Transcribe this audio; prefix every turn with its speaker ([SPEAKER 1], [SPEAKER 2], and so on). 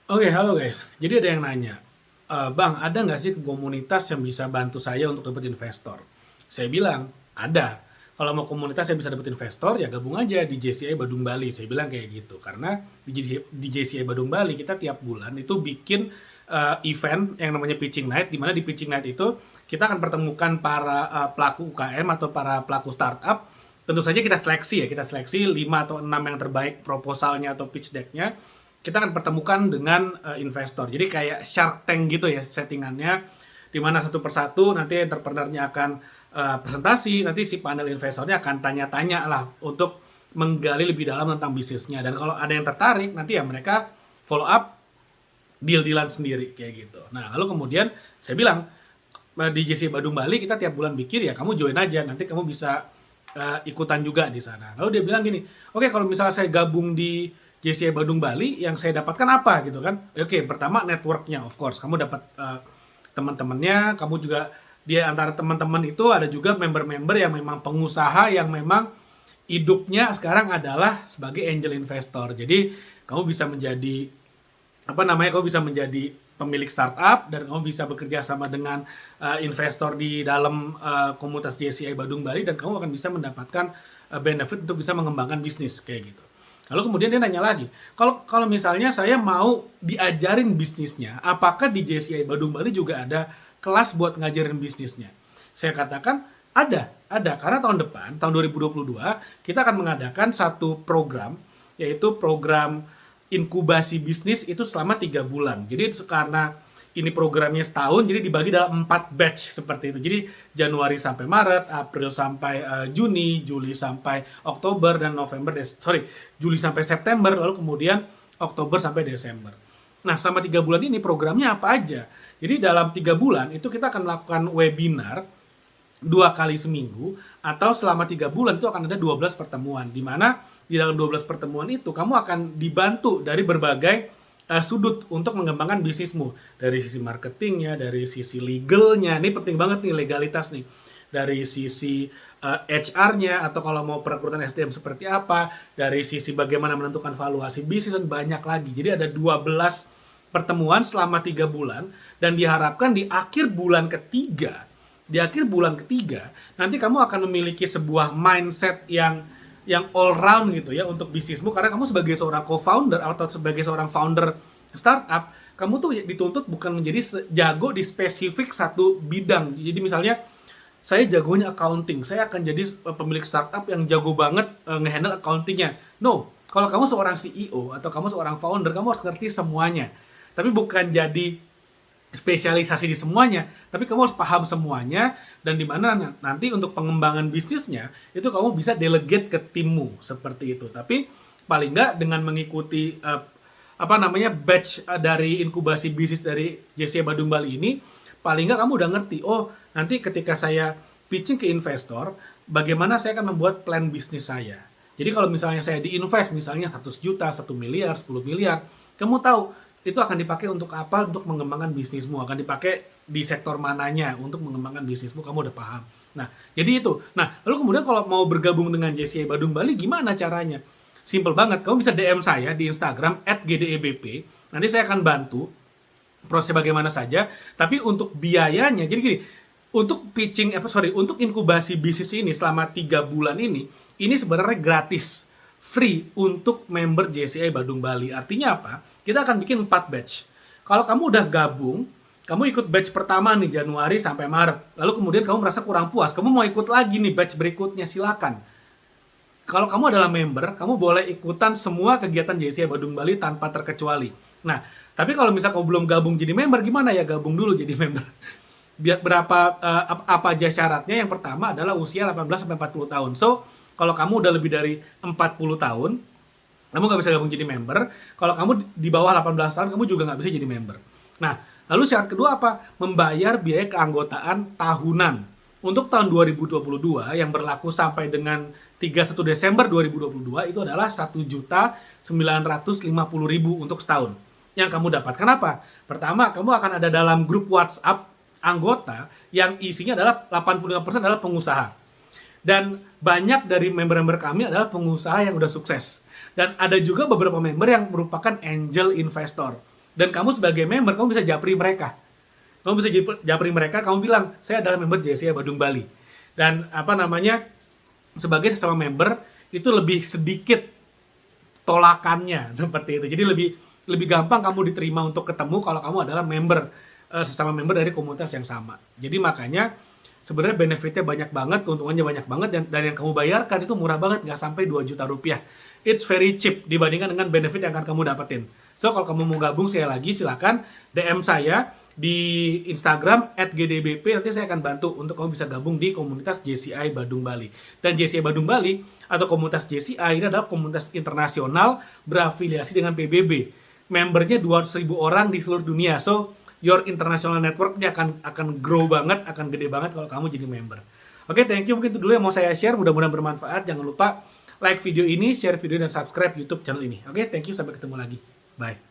[SPEAKER 1] Oke, halo guys. Jadi ada yang nanya, Bang, ada nggak sih komunitas yang bisa bantu saya untuk dapat investor? Saya bilang, ada. Kalau mau komunitas yang bisa dapat investor, ya gabung aja di JCI Badung Bali. Saya bilang kayak gitu. Karena di JCI Badung Bali, kita tiap bulan itu bikin event yang namanya Pitching Night, di mana di Pitching Night itu kita akan pertemukan para pelaku UKM atau para pelaku startup. Tentu saja kita seleksi ya, kita seleksi 5 atau 6 yang terbaik proposalnya atau pitch deck-nya, kita akan pertemukan dengan investor. Jadi kayak Shark Tank gitu ya settingannya, di mana satu persatu nanti entrepreneur-nya akan presentasi, nanti si panel investornya akan tanya-tanya lah untuk menggali lebih dalam tentang bisnisnya. Dan kalau ada yang tertarik, nanti ya mereka follow up deal-dealan sendiri kayak gitu. Nah, lalu kemudian saya bilang di JC Badung Bali kita tiap bulan bikin, ya kamu join aja, nanti kamu bisa ikutan juga di sana. Lalu dia bilang gini, oke, kalau misalnya saya gabung di JCI Badung Bali, yang saya dapatkan apa gitu kan? Oke, pertama networknya, of course, kamu dapat teman-temannya, kamu juga dia antara teman-teman itu ada juga member-member yang memang pengusaha yang memang hidupnya sekarang adalah sebagai angel investor. Jadi kamu bisa menjadi kamu bisa menjadi pemilik startup dan kamu bisa bekerja sama dengan investor di dalam komunitas JCI Badung Bali, dan kamu akan bisa mendapatkan benefit untuk bisa mengembangkan bisnis kayak gitu. Lalu kemudian dia nanya lagi, kalau kalau misalnya saya mau diajarin bisnisnya, apakah di JCI Badung Bali juga ada kelas buat ngajarin bisnisnya? Saya katakan ada, karena tahun depan, tahun 2022, kita akan mengadakan satu program, yaitu program inkubasi bisnis itu selama 3 bulan. Jadi karena ini programnya setahun, jadi dibagi dalam 4 batch seperti itu. Jadi Januari sampai Maret, April sampai Juni, Juli sampai Oktober, dan Juli sampai September, lalu kemudian Oktober sampai Desember. Nah, selama 3 bulan ini programnya apa aja? Jadi dalam 3 bulan itu kita akan melakukan webinar 2 kali seminggu, atau selama 3 bulan itu akan ada 12 pertemuan, di mana di dalam 12 pertemuan itu kamu akan dibantu dari berbagai sudut untuk mengembangkan bisnismu, dari sisi marketingnya, dari sisi legalnya, ini penting banget nih, legalitas nih, dari sisi HR-nya, atau kalau mau perekrutan SDM seperti apa, dari sisi bagaimana menentukan valuasi bisnis, dan banyak lagi. Jadi ada 12 pertemuan selama 3 bulan, dan diharapkan di akhir bulan ketiga nanti kamu akan memiliki sebuah mindset yang all round gitu ya untuk bisnismu, karena kamu sebagai seorang co-founder atau sebagai seorang founder startup, kamu tuh dituntut bukan menjadi jago di spesifik satu bidang. Jadi misalnya saya jagonya accounting, saya akan jadi pemilik startup yang jago banget ngehandle accountingnya. No, kalau kamu seorang CEO atau kamu seorang founder, kamu harus ngerti semuanya. Tapi bukan jadi spesialisasi di semuanya, tapi kamu harus paham semuanya, dan di mana nanti untuk pengembangan bisnisnya itu kamu bisa delegate ke timmu seperti itu. Tapi paling nggak dengan mengikuti batch dari inkubasi bisnis dari JCI Badung Bali ini, paling nggak kamu udah ngerti, oh nanti ketika saya pitching ke investor, bagaimana saya akan membuat plan bisnis saya. Jadi kalau misalnya saya diinvest misalnya 100 juta, 1 miliar, 10 miliar, kamu tahu itu akan dipakai untuk apa, untuk mengembangkan bisnismu, akan dipakai di sektor mananya untuk mengembangkan bisnismu, kamu udah paham. Nah, jadi itu. Nah, lalu kemudian kalau mau bergabung dengan JCI Badung Bali, gimana caranya? Simple banget, kamu bisa DM saya di Instagram @gdebp, nanti saya akan bantu proses bagaimana saja, tapi untuk biayanya, jadi gini, untuk inkubasi bisnis ini selama 3 bulan ini sebenarnya gratis, free untuk member JCI Badung Bali. Artinya apa? Kita akan bikin 4 batch. Kalau kamu udah gabung, kamu ikut batch pertama nih Januari sampai Maret, lalu kemudian kamu merasa kurang puas, kamu mau ikut lagi nih batch berikutnya, silakan. Kalau kamu adalah member, kamu boleh ikutan semua kegiatan JCI Badung Bali tanpa terkecuali. Nah, tapi kalau misalnya kamu belum gabung jadi member, gimana ya? Gabung dulu jadi member. Biar apa aja syaratnya? Yang pertama adalah usia 18 sampai 40 tahun. So, kalau kamu udah lebih dari 40 tahun, kamu nggak bisa gabung jadi member. Kalau kamu di bawah 18 tahun, kamu juga nggak bisa jadi member. Nah, lalu syarat kedua apa? Membayar biaya keanggotaan tahunan. Untuk tahun 2022 yang berlaku sampai dengan 31 Desember 2022 itu adalah 1.950.000 untuk setahun. Yang kamu dapatkan apa? Pertama, kamu akan ada dalam grup WhatsApp anggota yang isinya adalah 85% adalah pengusaha. Dan banyak dari member-member kami adalah pengusaha yang udah sukses. Dan ada juga beberapa member yang merupakan angel investor. Dan kamu sebagai member, kamu bisa japri mereka. Kamu bisa japri mereka, kamu bilang, saya adalah member JCI Badung Bali. Dan sebagai sesama member, itu lebih sedikit tolakannya seperti itu. Jadi lebih gampang kamu diterima untuk ketemu kalau kamu adalah member, sesama member dari komunitas yang sama. Jadi makanya sebenarnya benefitnya banyak banget, keuntungannya banyak banget, dan yang kamu bayarkan itu murah banget, nggak sampai 2 juta rupiah. It's very cheap dibandingkan dengan benefit yang akan kamu dapetin. So, kalau kamu mau gabung, sekali lagi silakan DM saya di Instagram @gdbp, nanti saya akan bantu untuk kamu bisa gabung di komunitas JCI Badung Bali. Dan JCI Badung Bali atau komunitas JCI ini adalah komunitas internasional berafiliasi dengan PBB. Membernya 200.000 orang di seluruh dunia. So, your international network-nya akan grow banget, akan gede banget kalau kamu jadi member. Oke, thank you. Mungkin itu dulu yang mau saya share. Mudah-mudahan bermanfaat. Jangan lupa like video ini, share video, dan subscribe YouTube channel ini. Oke, thank you. Sampai ketemu lagi. Bye.